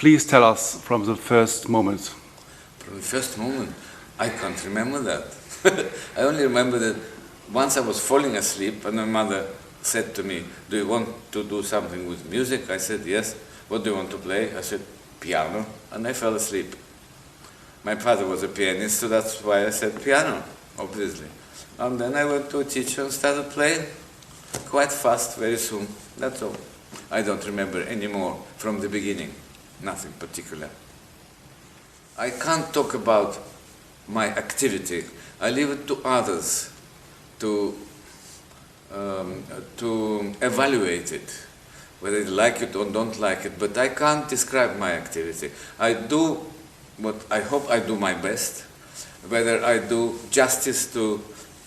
Please tell us from the first moment. From the first moment, I can't remember that. I only remember that once I was falling asleep and my mother said to me, "Do you want to do something with music?" I said, "Yes." "What do you want to play?" I said, "Piano," and I fell asleep. My father was a pianist, so that's why I said piano, obviously. And then I went to a teacher and started playing quite fast, very soon. That's all. I don't remember any more from the beginning, nothing particular. I can't talk about my activity. I leave it to others to evaluate it, whether they like it or don't like it, but I can't describe my activity. I do what I hope I do my best. Whether I do justice to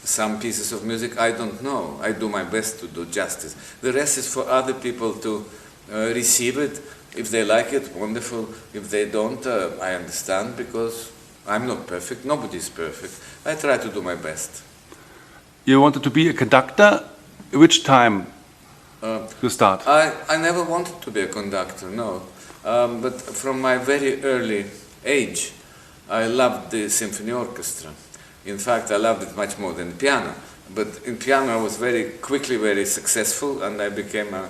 some pieces of music, I don't know. I do my best to do justice. The rest is for other people to receive it. If they like it, wonderful. If they don't, I understand, because I'm not perfect. Nobody's perfect. I try to do my best. You wanted to be a conductor? Which time you start? I never wanted to be a conductor, no. But from my very early age, I loved the symphony orchestra. In fact, I loved it much more than the piano. But in piano, I was very quickly very successful, and I became a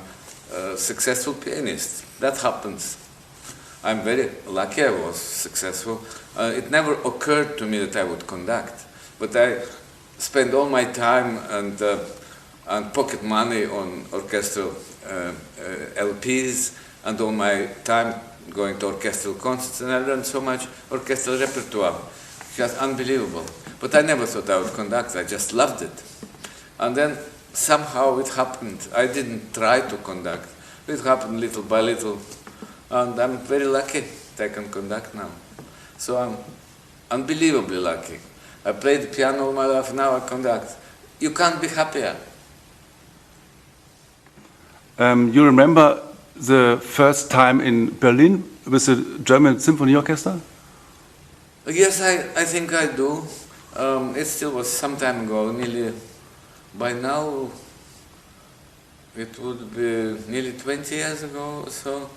successful pianist. That happens. I'm very lucky I was successful. It never occurred to me that I would conduct, but I spent all my time and pocket money on orchestral LPs, and all my time going to orchestral concerts, and I learned so much orchestral repertoire. Just unbelievable. But I never thought I would conduct, I just loved it. And then somehow it happened. I didn't try to conduct. It happened little by little. And I'm very lucky that I can conduct now. So I'm unbelievably lucky. I played the piano all my life, now I conduct. You can't be happier. You remember the first time in Berlin with the German Symphony Orchestra? Yes, I think I do. It still was some time ago, nearly, by now, it would be nearly 20 years ago or so.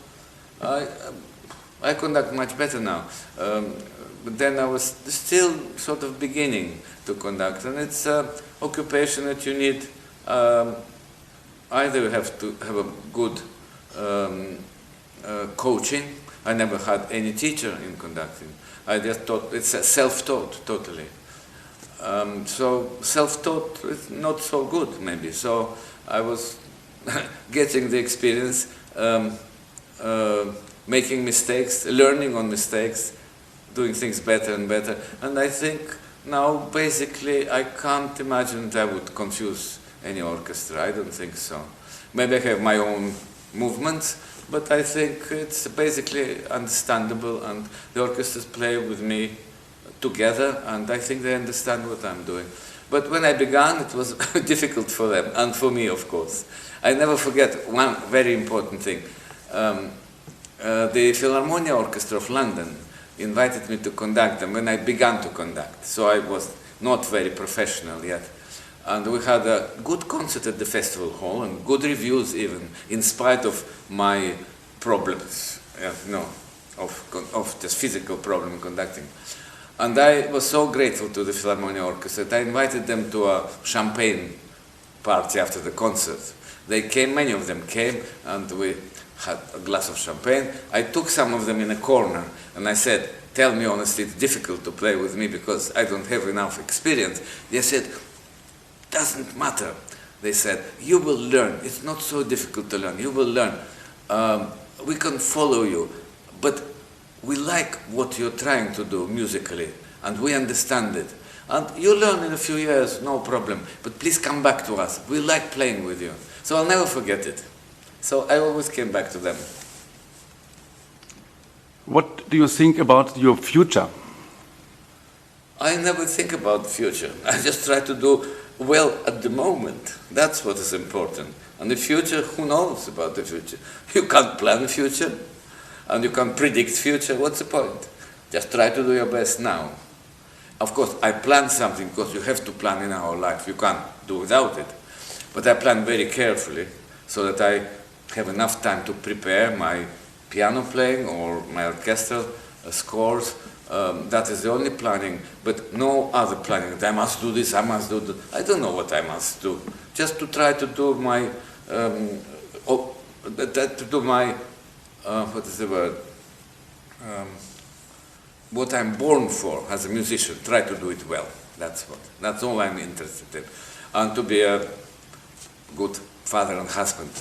I conduct much better now. But then I was still sort of beginning to conduct, and it's an occupation that you need. Either you have to have a good coaching. I never had any teacher in conducting. I just taught, it's self-taught totally. So self-taught is not so good maybe. So I was getting the experience, making mistakes, learning on mistakes, doing things better and better. And I think now basically I can't imagine that I would confuse any orchestra. I don't think so. Maybe I have my own movements, but I think it's basically understandable, and the orchestras play with me together, and I think they understand what I'm doing. But when I began, it was difficult for them, and for me, of course. I never forget one very important thing. The Philharmonia Orchestra of London invited me to conduct them when I began to conduct, so I was not very professional yet. And we had a good concert at the festival hall, and good reviews even, in spite of my problems, of this physical problem in conducting. And I was so grateful to the Philharmonia Orchestra that I invited them to a champagne party after the concert. They came, many of them came, and we had a glass of champagne. I took some of them in a corner, and I said, "Tell me honestly, it's difficult to play with me because I don't have enough experience." They said, "Doesn't matter." They said, "You will learn. It's not so difficult to learn. You will learn. We can follow you, but we like what you're trying to do musically, and we understand it. And you learn in a few years, no problem, but please come back to us. We like playing with you." So I'll never forget it. So I always came back to them. What do you think about your future? I never think about the future. I just try to do well at the moment. That's what is important. And the future, who knows about the future? You can't plan the future, and you can't predict the future. What's the point? Just try to do your best now. Of course, I plan something because you have to plan in our life. You can't do without it. But I plan very carefully so that I have enough time to prepare my piano playing or my orchestral scores. That is the only planning, but no other planning. I must do this, I must do that. I don't know what I must do. Just to try to do my, what is the word? What I'm born for as a musician, try to do it well. That's all I'm interested in. And to be a good father and husband.